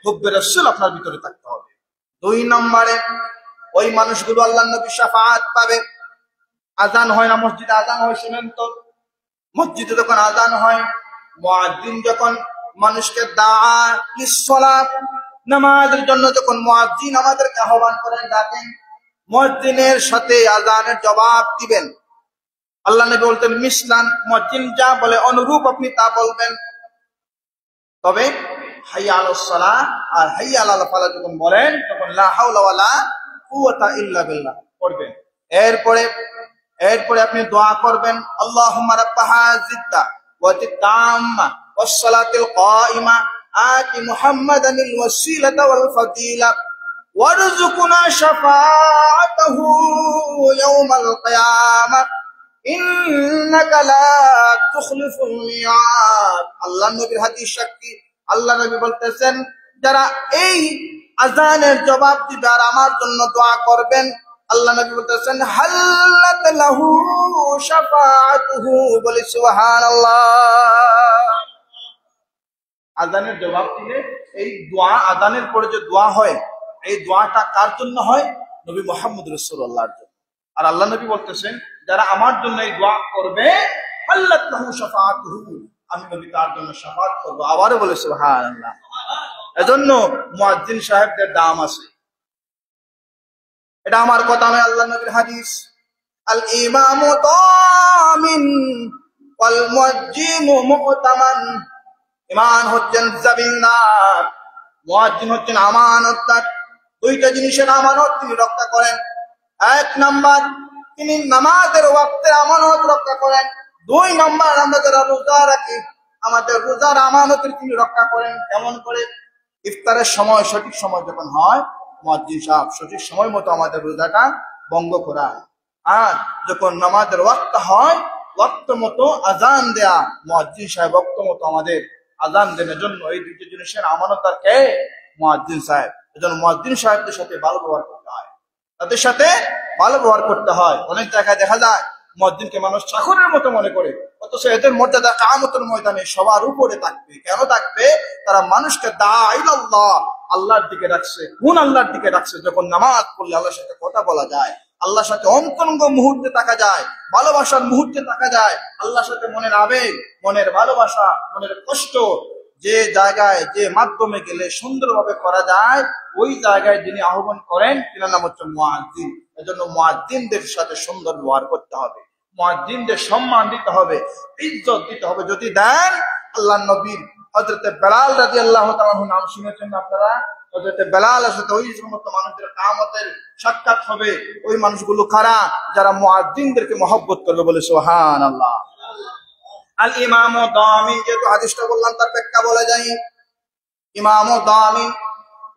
S1: হুব্বে রাসূল আপনার ভিতরে থাকতে হবে। 2 নম্বরে, ওই মানুষগুলো আল্লাহ নবী শাফাত পাবে। আজান হয় না মসজিদে? আজান হয়, শুনেন তো। মসজিদে যখন আজান হয়, মুয়াজ্জিন যখন মানুষকে দাআ লিস-সালাত, নামাজের জন্য যখন মুয়াজ্জিন আমাদেরকে আহ্বান করেন, ডাকেন, মুয়াজ্জিনের সাথে আজানের জবাব দিবেন। আল্লাহ নবী বলতেন, মিসলান, মুয়াজ্জিন যা বলে অনুরূপ আপনি তা বলবেন। তবে হাইয়া আলাস সালাহ আর হাইয়া আলাল ফালাহ যখন বলেন, তখন লা হাওলা ওয়ালা কুওয়াতা ইল্লা বিল্লাহ পড়বেন। এরপরে আপনি দোয়া করবেন, আল্লাহুম্মা রাব্বা হাযিদ দাওয়াতিত তাম্মা ওয়াস সালাতিল কায়িমা আতি মুহাম্মাদানিল ওয়াসিলাতা ওয়াল ফাদিলা ওয়ারযুকনা শাফাআতাহু ইয়াওমাল কিয়ামাহ ইন্নাকা লা তুখলিফুল মিয়াদ। আল্লাহর নবীর হাদিস সাক্ষী, আল্লাহ নবী বলতেছেন, যারা এই আযানের জবাব দিবে আর আমার জন্য দোয়া করবেন, আল্লাহ নবী বলতেছেন হাল্লাত লাহু শাফাআতুহু, বলি সুবহানাল্লাহ। আযানের জবাব দিলে এই দোয়া, আযানের পরে যে দোয়া হয়, এই দোয়াটা কার জন্য হয়? নবী মুহাম্মদ রাসূলুল্লাহর জন্য। আর আল্লাহ নবী বলতেছেন, যারা আমার জন্য এই দোয়া করবে হাল্লাত লাহু শাফাআতুহু, আমি নবী তার জন্য শাফাআত করব। আবারও বলে সুবহানাল্লাহ। এজন্য মুয়াজ্জিন সাহেবদের দাম আছে। এটা আমার কথা নয়, আল্লাহ নবীর হাদিস। আল ইমামু দামিন ওয়াল মুয়াজ্জিনু মু'তামান। ইমাম হচ্ছেন জামিনদার, মুয়াজ্জিন হচ্ছেন আমানতদার। দুইটা জিনিসের আমানত তিনি রক্ষা করেন। এক নাম্বার, তিনি নামাজের ওয়াক্তের আমানত রক্ষা করেন। দুই নাম্বার, আমরা যারা রোজা রাখি, আমাদের রোজার আমানতের তিনি রক্ষা করেন। কেমন করে? ইফতারের সময়, সঠিক সময় যখন হয়, মুয়াজ্জিন সাহেব সঠিক সময় মতো আমাদের রোজাটা ভঙ্গ করা। আর যখন নামাজের ওয়াক্ত হয়, ওয়াক্ত মতো আজান দেয়া, মুয়াজ্জিন সাহেব ওয়াক্ত মতো আমাদের আজান দেওয়ার জন্য। এই দুটো জিনিসের আমানতদার কে? মুয়াজ্জিন সাহেব। এজন্য মুয়াজ্জিন সাহেবদের সাথে ভালো ব্যবহার করতে হয়, তাদের সাথে ভালো ব্যবহার করতে হয়। অনেক জায়গায় দেখা যায় মুয়াজ্জিনকে মানুষ চাকরের মতো মনে করে, অথচ এদের মর্যাদা কিয়ামতের ময়দানে সবার উপরে থাকবে। কেন থাকবে? তারা মানুষকে দাঈলাল্লাহ, আল্লাহর দিকে রাখছে। কোন আল্লাহর দিকে রাখছে? যখন নামাজ পড়লে আল্লাহর সাথে কথা বলা যায়, আল্লাহর সাথে অন্তরঙ্গ মুহূর্তে থাকা যায়, ভালোবাসার মুহূর্তে থাকা যায়, আল্লাহর সাথে মনের আবেগ, মনের ভালোবাসা, মনের কষ্ট, যে জায়গায় যে মাধ্যমে গেলে সুন্দরভাবে করা যায়, ওই জায়গায় যিনি আহ্বান করেন তিনার নাম হচ্ছে মুয়াজ্জিন। এজন্য মুয়াজ্জিনদের সাথে সুন্দর ব্যবহার করতে হবে, মুয়াজ্জিনদের সম্মান দিতে হবে, ইজ্জত দিতে হবে। যদি দেন, আল্লাহর নবীর হযরত বেলাল রাদিয়াল্লাহু তাআলা নাম শুনেছেন আপনারা? হযরত বেলালের সাথে ওই সমস্ত মানুষদের কিয়ামতের সাক্ষাৎ হবে। ওই মানুষগুলো কারা? যারা মুয়াজ্জিনদেরকে মহব্বত করবে, বলে সুবহানাল্লাহ। আল ইমামু দামিন, যেহেতু হাদিসটা বললাম তার ব্যাখ্যা বলে যাই। ইমামু দামিন,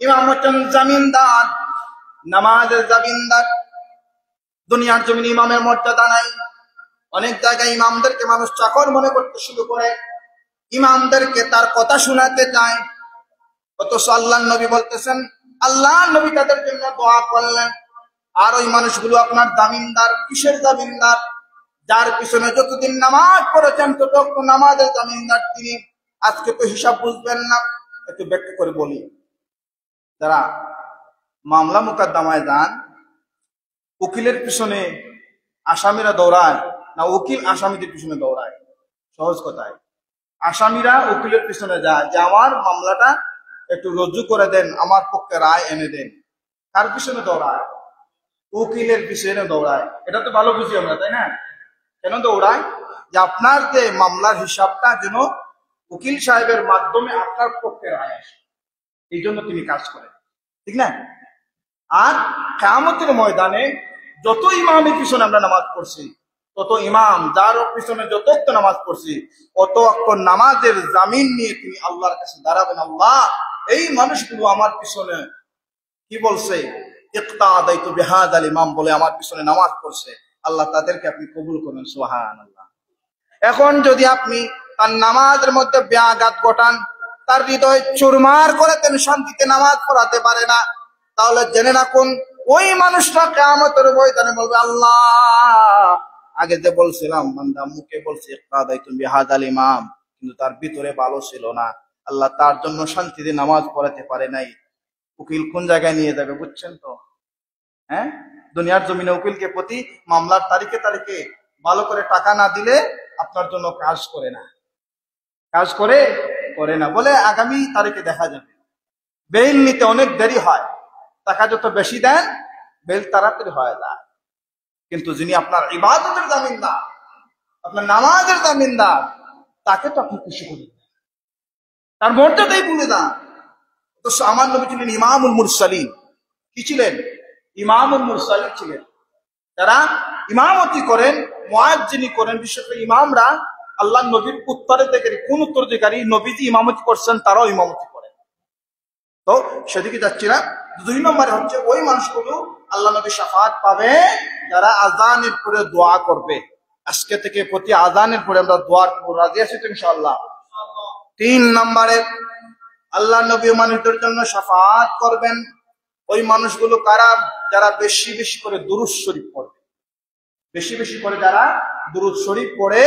S1: ইমাম হচ্ছেন জামিনদার, নামাজের জামিনদার। দুনিয়ার জমিনে ইমামের মর্যাদা নাই। অনেক জায়গায় ইমামদেরকে মানুষ চাকর মনে করতে শুরু করে, ইমামদেরকে তার কথা শোনাতে চায়। অথচ আল্লাহর নবী বলতেছেন, আল্লাহর নবী তাদের জন্য দোয়া করলেন। আর ওই মানুষগুলো আপনার জামিনদার। কিসের জামিনদার? যার পিছনে যতদিন নামাজ পড়েছেন ততক্ষণ নামাজের জামিনদার তিনি। আজকে তো হিসাব বুঝবেন না, একটু ব্যাখ্যা করে বলি। যারা মামলা মোকদ্দমায় যান, উকিলের পিছনে আসামিরা দৌড়ায় না উকিল আসামিদের পিছনে দৌড়ায়? সহজ কথায়, আসামিরা উকিলের পিছনে যায় যে আমার মামলাটা একটু রজ্জু করে দেন, আমার পক্ষে রায় এনে দেন। কার পিছনে দৌড়ায়? উকিলের পিছনে দৌড়ায়। এটা তো ভালো বুঝি আমরা, তাই না? কেন দৌড়ায়? যে আপনার যে মামলার হিসাবটা যেন উকিল সাহেবের মাধ্যমে আপনার পক্ষে রায় আসে, এই জন্য তিনি কাজ করেন, ঠিক না? আর কিয়ামতের ময়দানে যত ইমামের পিছনে আমরা নামাজ পড়ছি, তত ইমাম যার পিছনে যত নামাজ পড়ছি, অত নামাজের জামিন নিয়ে তিনি আল্লাহর কাছে দাঁড়াবেন। আল্লাহ, এই মানুষগুলো আমার পিছনে কি বলছে, ইক্তাদাইতু বিহাদাল ইমাম বলে আমার পিছনে নামাজ পড়ছে, আল্লাহ তাদেরকে আপনি কবুল করুন, সুবহানাল্লাহ। এখন যদি আপনি তার নামাজের মধ্যে ব্যাঘাত ঘটান, তার হৃদয় চুরমার করে তিনি শান্তিতে নামাজ পড়াতে পারে না, তাহলে জেনে রাখুন ওই মানুষটা কিয়ামতের ময়দানে বলবে, আল্লাহ, আগে যে বলছিলাম বান্দা মুখে বলছে ইক্তাদাইতু বিহাদাল ইমাম, কিন্তু তার ভিতরে ভালো ছিল না, আল্লাহ তার জন্য শান্তিতে নামাজ পড়াতে পারে নাই। উকিল কোন জায়গায় নিয়ে যাবে বুঝছেন তো? হ্যাঁ, দুনিয়ার জমিনে উকিলকে প্রতি মামলার তারিখে তারিখে ভালো করে টাকা না দিলে আপনার জন্য কাজ করে না, কাজ করে না বলে আগামী তারিখে দেখা যাবে। বেল নিতে অনেক দেরি হয়, টাকা যত বেশি দেন বেল তাড়াতাড়ি হয়ে যায়। কিন্তু যিনি আপনার ইবাদতের জামিনদার, আপনার নামাজের জামিনদার, তাকে তো আপনি খুশি করেন, তার মর্যাদাই ভুলে যান। তো আমার নবী ছিলেন ইমামুল মুরসালিন। কি ছিলেন? ইমামুল মুরসালিন ছিলেন। যারা ইমামতি করেন, মুয়াজ্জিনি করেন, বিশেষ করে ইমামরা আল্লাহ নবীর উত্তরাধিকারী। কোন উত্তরাধিকারী? নবীজি ইমামতি করছেন, তারাও ইমামতি করেন। তো সেদিকে যাচ্ছি না। 2 নম্বরে হচ্ছে ওই মানুষগুলো আল্লাহ নবী শাফাত পাবে যারা আযানের পরে দোয়া করবে। আজকে থেকে প্রতি আযানের পরে আমরা দোয়ার রাজি আছি তো ইনশাআল্লাহ। 3 নম্বরে আল্লাহ নবী মানুষদের জন্য শাফাত করবেন ওই মানুষগুলো কারা, যারা বেশি বেশি করে দুরূদ শরীফ পড়বে। বেশি বেশি করে যারা দুরূদ শরীফ পড়ে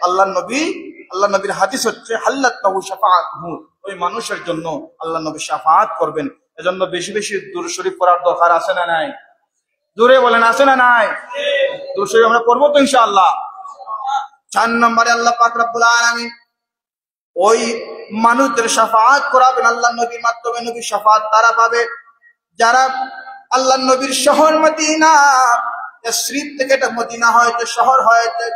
S1: আল্লাহ নবীর হাদিস হচ্ছে হাল্লাতু শাফাআতুহু, ওই মানুষের জন্য আল্লাহ নবী শাফাত করবেন। এজন্য বেশি বেশি দুরূদ শরীফ পড়ার দরকার আছে না নাই? জোরে বলেন আছে না নাই? দুরূদ শরীফ আমরা পড়বো তো ইনশাআল্লাহ। 4 নম্বরে আল্লাহ পাক রব্বুল আলামিন ওই মানুষদের শাফাত করাবেন আল্লাহ নবীর মাধ্যমে। নবীর শাফাত তারা পাবে যারা আল্লাহ নবীর শহর মদিনা, তাশরীফ থেকে এটা মদিনা হয়েছে, শহর হয়েছে,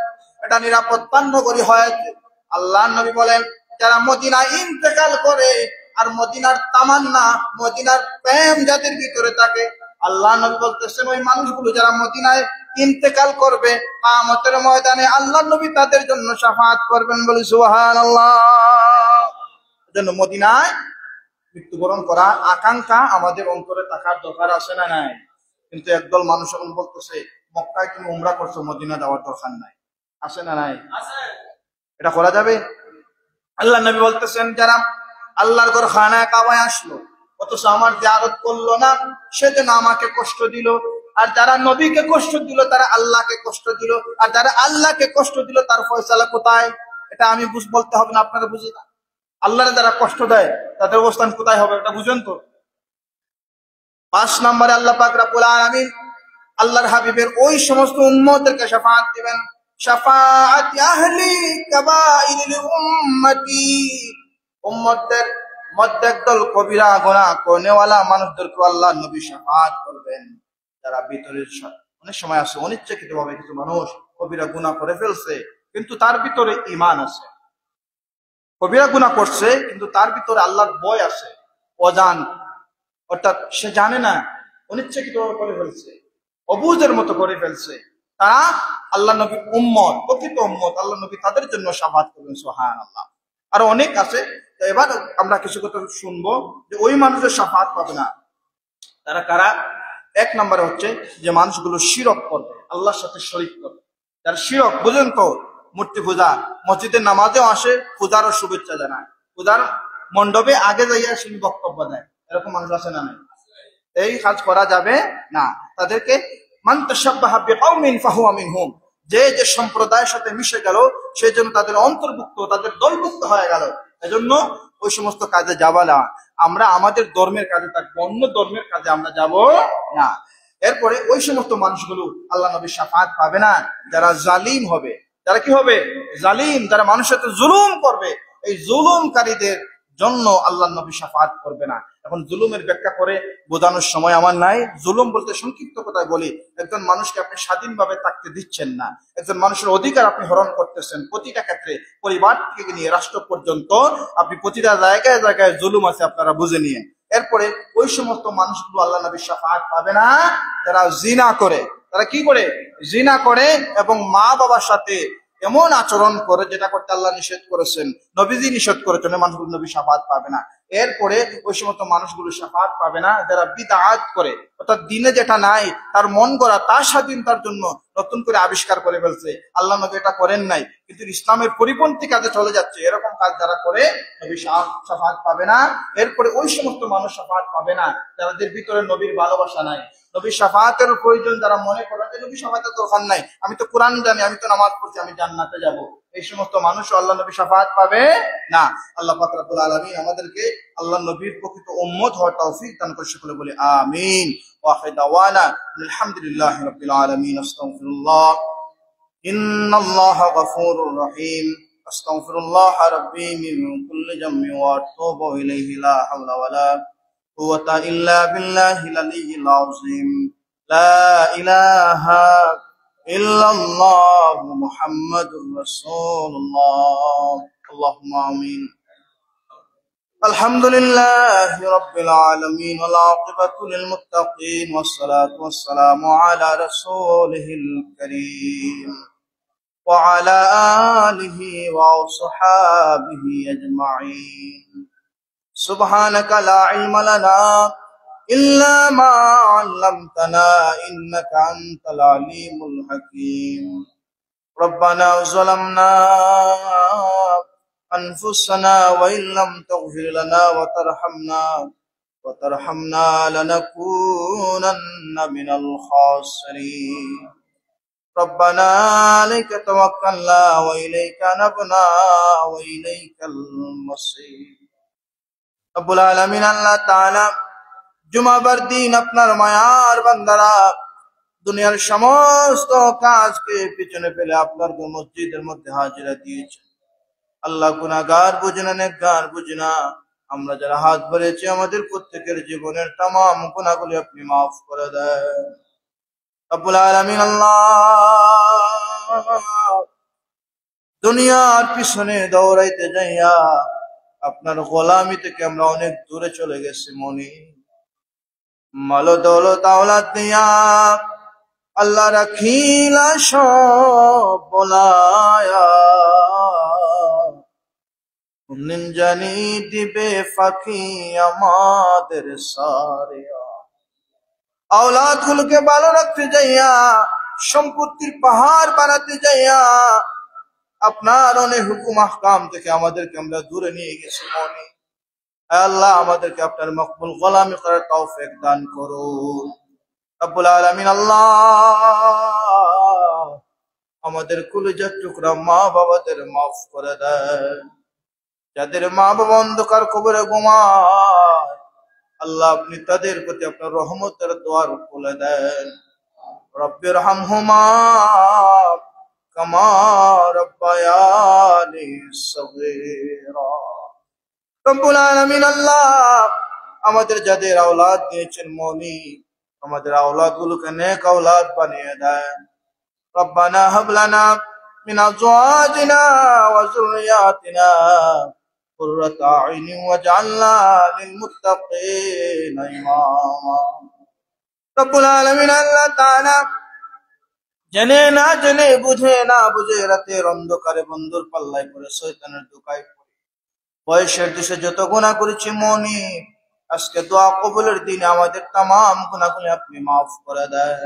S1: এটা নিরাপত্তার নগরী হয়েছে। আল্লাহ নবী বলেন যারা মদিনায় ইন্তেকাল করে আর মদিনার তামান্না, মদিনার প্রেম যাদের ভিতরে থাকে, আল্লাহ নবী বলতেছেন ওই মানুষগুলো যারা মদিনায় ইন্তেকাল করবে কিয়ামতের ময়দানে আল্লাহ নবী তাদের জন্য শাফাত করবেন। বলি সুবহানাল্লাহ। এজন্য মদিনায় মৃত্যুবরণ করা আকাঙ্ক্ষা আমাদের অন্তরে থাকার দরকার আছে না নাই? কিন্তু একদল মানুষ এখন বলতেছে মক্কায় তুমি উমরা করছো, মদিনা যাওয়ার দরকার নাই। আছে না নাই? এটা করা যাবে? আল্লাহ নবী বলতেছেন যারা আল্লাহর ঘর খানায় কাবায় আসলো অথচ আমার জিয়ারত করলো না, সেজন্য আমাকে কষ্ট দিল। আর যারা নবীকে কষ্ট দিল তারা আল্লাহকে কষ্ট দিল, আর যারা আল্লাহকে কষ্ট দিল তার ফয়সালা কোথায়? এটা আমি বলতে হবে না, আপনারা বুঝে না। আল্লাহরে যারা কষ্ট দেয় তাদের অবস্থান কোথায় হবে এটা বুঝেন তো। 5 নম্বরে আল্লাহ পাক রব্বুল আলামিন আল্লাহর হাবিবের ওই সমস্ত উম্মতদেরকে শাফাআত দিবেন, শাফাআত আহলি কাবাইরিল উম্মতি, উম্মতদের মধ্যে একদল কবিরা গুনাহ করনেওয়ালা মানুষদেরকে আল্লাহ নবী শাফাআত করবেন। যারা ভিতরে অনেক সময় আছে অনিচ্ছাকৃতভাবে কিছু মানুষ কবিরা গুনাহ করে ফেলছে কিন্তু তার ভিতরে ঈমান আছে, কবিরা গুনাহ করছে কিন্তু তার ভিতরে আল্লাহর ভয় আছে, অজান, অর্থাৎ সে জানে না, অনিচ্ছাকৃতভাবে করে ফেলছে, অবুঝের মতো করে ফেলছে, তারা আল্লাহ নবীর উম্মত, প্রকৃত উম্মত, আল্লাহ নবী তাদের জন্য শাফাআত করবেন। সুবহানাল্লাহ। আরো অনেক আছে। এবার আমরা কিছু কথা শুনবো যে ওই মানুষের শাফাআত পাবে না তারা কারা। 1 নম্বরে হচ্ছে যে মানুষগুলো শিরক করবে, আল্লাহর সাথে শরীক করবে। যারা শিরক, বুঝেন তো, মূর্তি পূজা, মসজিদের নামাজেও আসে, পূজারও শুভেচ্ছা জানায়, পূজার মণ্ডপে আগে যাইয়া শুনি বক্তব্য দেয়, এরকম মানুষ আছে না নাই? এই কাজ করা যাবে না। তাদেরকে মান তাশাব্বাহা বিকাউমিন ফাহুয়া মিনহুম, যে যে সম্প্রদায়ের সাথে মিশে গেল সেই জন্য তাদের অন্তর্ভুক্ত, তাদের দলভুক্ত হয়ে গেল। এজন্য ওই সমস্ত কাজে যাবা না। আমরা আমাদের ধর্মের কাজে থাকবো, অন্য ধর্মের কাজে আমরা যাব না। এরপরে ওই সমস্ত মানুষগুলো আল্লাহ নবীর শাফাআত পাবে না যারা জালিম হবে। যারা কি হবে? জালিম, যারা মানুষের সাথে জুলুম করবে। এই জুলুমকারীদের জন্য আল্লাহ নবী শাফাআত করবে না। এখন জুলুমের ব্যাখ্যা করে বোঝানোর সময় আমার নাই। জুলুম বলতে সংক্ষিপ্ত কথায় বলি, একজন মানুষকে আপনি স্বাধীনভাবে থাকতে দিচ্ছেন না, একজন মানুষের অধিকার আপনি হরণ করতেছেন। প্রতিটা ক্ষেত্রে, পরিবার থেকে নিয়ে রাষ্ট্র পর্যন্ত আপনি প্রতিটা জায়গায় জায়গায় জুলুম আছে, আপনারা বুঝে নিয়ে। এরপরে ওই সমস্ত মানুষগুলো আল্লাহ নবীর শাফাআত পাবে না যারা জিনা করে। তারা কি করে? জিনা করে এবং মা বাবার সাথে এমন আচরণ করে যেটা করতে আল্লাহ নিষেধ করেছেন, নবীজি নিষেধ করেছেন, মানুষগুলো নবী শাফাআত পাবে না। এরপরে ওই সমস্ত মানুষগুলো শাফাআত পাবে না যারা বিদআত করে, অর্থাৎ দিনে যেটা নাই তার মন গড়া, তার স্বাধীনতার জন্য নতুন করে আবিষ্কার করে ফেলছে। আল্লাহ নবী এটা করেন নাই কিন্তু ইসলামের পরিপন্থী কাজে চলে যাচ্ছে, এরকম কাজ যারা করে নবী শাফাআত পাবে না। এরপরে ওই সমস্ত মানুষ শাফাআত পাবে না যাদের ভিতরে নবীর ভালোবাসা নাই, নবী শাফাআতের প্রয়োজন যারা মনে করেন যে নবী শাফাআতের দরকার নাই, আমি তো কোরআন জানি, আমি তো নামাজ পড়ছি, আমি জান্নাতে যাব, এই সমস্ত মানুষ আল্লাহ নবী শাফাআত পাবে না। আল্লাহ পাক রব্বুল আলামিন আমাদেরকে আল্লাহ নবীর প্রকৃত উম্মত হওয়ার তৌফিক দান করে, সকলে বলে আমিন। ওয়া আখিরু দাওয়ানা আলহামদুলিল্লাহি রাব্বিল আলামিন। আস্তাগফিরুল্লাহ, ইন্নাল্লাহা গফুরুর রহিম। আস্তাগফিরুল্লাহ রাব্বি মিন কুল্লি যামবি ওয়া আতুবু ইলাইহি, লা হাওলা ওয়ালা কুওয়াতা ইল্লা বিল্লাহিল আলিয়্যিল আযীম। লা ইলাহা ইল্লাল্লাহু মুহাম্মাদুর রাসূলুল্লাহ। আল্লাহুম্মা আমিন। আলহামদুলিল্লাহি রাব্বিল আলামিন ওয়াল আকিবাতু লিল মুত্তাকিন ওয়াস সালাতু ওয়াস সালামু আলা রাসূলিহিল কারীম ওয়া আলা আলিহি ওয়া সাহবিহি আজমাইন। سبحانك لا علم لنا إلا ما علمتنا إنك أنت العليم الحكيم ربنا ظلمنا أنفسنا وإن لم تغفر لنا وترحمنا لنكونن من الخاسرين ربنا عليك توكلنا وإليك نبنا وإليك المصير রব্বুল আলামিন আল্লাহ তাআলা জুমাবার দিন আপনার মায়ার বান্দারা দুনিয়ার সমস্ত কাজকে পিছনে ফেলে আপনার মসজিদের মধ্যে হাজিরা দিয়েছেন। আল্লাহ গুনাহগার বুঝনা নেককার বুঝনা আমরা যারা হাত বাড়িয়েছি আমাদের প্রত্যেকের জীবনের तमाम গুনাহগুলি আপনি maaf করে দেন রব্বুল আলামিন। আল্লাহ দুনিয়ার পিছনে দৌড়াইতে যাইয়া আপনার গোলামি থেকে আমরা অনেক দূরে চলে গেছি মনি মাল দৌলত আওলাদ দিয়া আল্লাহ রাখিলা সব বলায়া কোনদিন জানি দিবে ফাঁকি আমাদের সারিয়া আওলাদ গুলোকে ভালো রাখতে যাইয়া সম্পত্তির পাহাড় বানাতে যাইয়া আপনার অনেক হুকুম আহকাম থেকে আমাদেরকে আমরা দূরে নিয়ে গেছি মনি আল্লাহ আমাদেরকে আপনার মকবুল গোলামি করার তৌফিক দান করুন রব্বুল আলামিন। আল্লাহ আমাদের কলিজার টুকরা মা বাবাদের মাফ করে দেন যাদের মা বাবা অন্ধকার কবরে ঘুমায় আল্লাহ আপনি তাদের প্রতি আপনার রহমতের দুয়ার খুলে দেন রব্বির হামহুমা কামা রব্বায়ানি সগীরা রব্বুল আলামিন। আল্লাহ আমাদের যাদের আওলাদ দিয়েছেন মনি আমাদের আওলাদ গুলোকে নেক আওলাদ বানিয়ে দেন রব্বানা হাব লানা মিন আজওয়াজিনা ওয়া যুররিয়াতিনা কুররাতা আইনি ওয়াজআলনা লিল মুত্তাকিনা ইমামা রব্বুল আলামিন। আল্লাহ তাআলা জেনে না জেনে বুঝে না বুঝে রাতের অন্ধকারে বন্ধুর পাল্লায় পড়ে শয়তানের ধোঁকায় পড়ে বয়সের দেশে যত গুনাহ করেছি মনি আজকে দোয়া কবুলের দিনে আমাদের तमाम গুনাহগুলো আপনি maaf করে দেন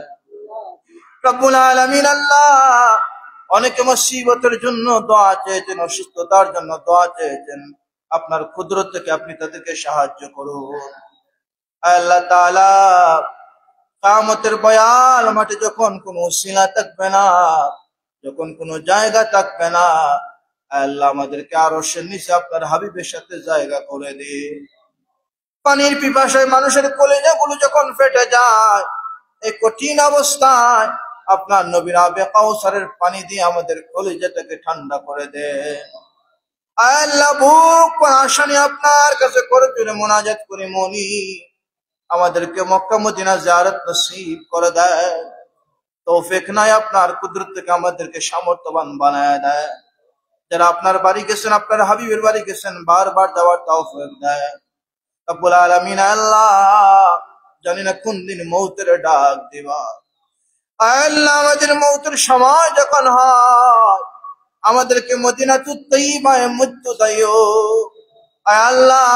S1: রব্বুল আলামিন। আল্লাহ অনেকে মুসিবতের জন্য দোয়া চেয়েছেন অসুস্থতার জন্য দোয়া চেয়েছেন আপনার কুদরত থেকে আপনি তাদেরকে সাহায্য করুন আল্লাহ তাআলা কিয়ামতের বয়াল মাঠে যখন কোনো উসিলা থাকবে না যখন কোনো জায়গা থাকবে না আল্লাহ আমাদেরকে আরশের নিচে আপনার হাবিবের সাথে জায়গা করে দিন পানির পিপাসায় মানুষের কলিজাগুলো যখন ফেটে যায় এই কঠিন অবস্থায় আপনার নবীর আবে কাউসারের পানি দিয়ে আমাদের কলিজাটাকে ঠান্ডা করে দেন আল্লাহ বুক পরাশানি আপনার কাছে করে তুলে মোনাজাত করি মনি আমাদেরকে মক্কা মদিনা জিয়ারত নসিব করে দেন তৌফিক নাই আপনার কুদরত থেকে আমাদেরকে সামর্থ্যবান বানায় দেন যারা আপনার বাড়ি গেছেন আপনার হাবিবের বাড়ি গেছেন বারবার যাওয়ার তৌফিক দেন রব্বুল আলামিন। আল্লাহ জানি না কোন দিন মৌতের ডাক দিবা আল্লাহ আমাদের মৌতের সময় যখন হয় আমাদেরকে মদিনাতুত তাইয়্যিবায় মৃত্যু দিও আল্লাহ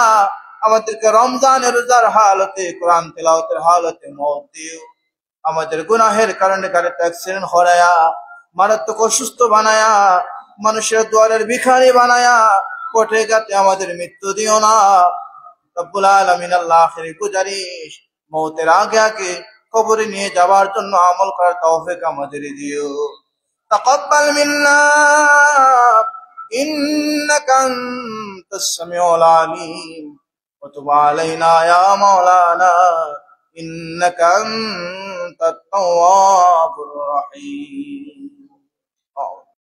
S1: আমাদেরকে রমজানের রোজার হালতে কোরআন তেলাওয়াতের হালতে মওত দিও আমাদের গুনাহের কারণে গাড়িতে অ্যাক্সিডেন্ট হরায়া মারাত্মক অসুস্থ বানায়া মানুষের দুয়ারের ভিখারি বানায়া কোটে গাতে আমাদের মৃত্যু দিও না রব্বুল আলামিন। আল্লাহ আখিরি গুজারিশ মওতের আগে আগে কবরে নিয়ে যাওয়ার জন্য আমল করার তৌফিক আমাদের দিও তাকাব্বাল মিন্না ইন্নাকা আনতাস সামিউল আলিম ওয়া তুব আলাইনা ইয়া মাওলানা ইন্নাকা আনতাত তাওয়াবুর রহিম।